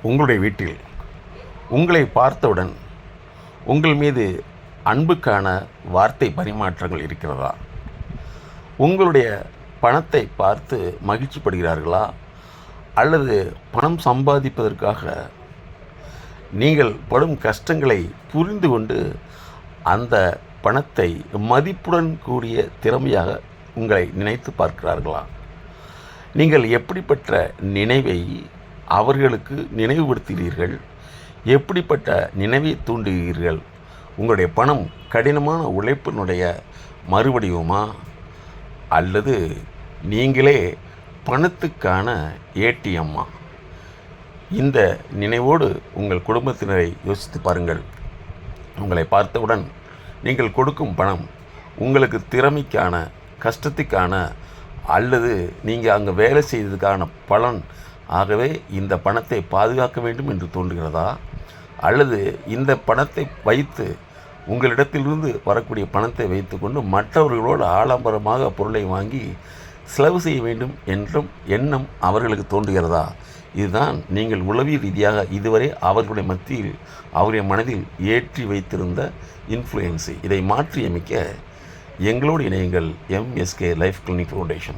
உங்களுடைய வீட்டில் உங்களை பார்த்தவுடன் உங்கள் மீது அன்புக்கான வார்த்தை பரிமாற்றங்கள் இருக்கிறதா? உங்களுடைய பணத்தை பார்த்து மகிழ்ச்சிப்படுகிறார்களா? அல்லது பணம் சம்பாதிப்பதற்காக நீங்கள் படும் கஷ்டங்களை புரிந்து கொண்டு அந்த பணத்தை மதிப்புடன் கூடிய திறமையாக உங்களை நினைத்து பார்க்கிறார்களா? நீங்கள் எப்படிப்பட்ட நினைவை அவர்களுக்கு நினைவுபடுத்துகிறீர்கள்? எப்படிப்பட்ட நினைவை தூண்டுகிறீர்கள்? உங்களுடைய பணம் கடினமான உழைப்பினுடைய மறுவடிவமா, அல்லது நீங்களே பணத்துக்கான ஏடிஎம்மா? இந்த நினைவோடு உங்கள் குடும்பத்தினரை யோசித்து பாருங்கள். உங்களை பார்த்தவுடன் நீங்கள் கொடுக்கும் பணம் உங்களுக்கு திறமைக்கான, கஷ்டத்துக்கான, அல்லது நீங்கள் அங்கே வேலை செய்ததுக்கான பலன் ஆகவே இந்த பணத்தை பாதுகாக்க வேண்டும் என்று தோன்றுகிறதா? அல்லது இந்த பணத்தை வைத்து உங்களிடத்திலிருந்து வரக்கூடிய பணத்தை வைத்துக்கொண்டு மற்றவர்களோடு ஆடம்பரமாக பொருளை வாங்கி செலவு செய்ய வேண்டும் என்றும் எண்ணம் அவர்களுக்கு தோன்றுகிறதா? இதுதான் நீங்கள் உளவியல் ரீதியாக இதுவரை அவர்களுடைய மத்தியில், அவருடைய மனதில் ஏற்றி வைத்திருந்த இன்ஃப்ளூயன்ஸு. இதை மாற்றியமைக்க எங்களோடு இணையுங்கள். MSK life clinic foundation.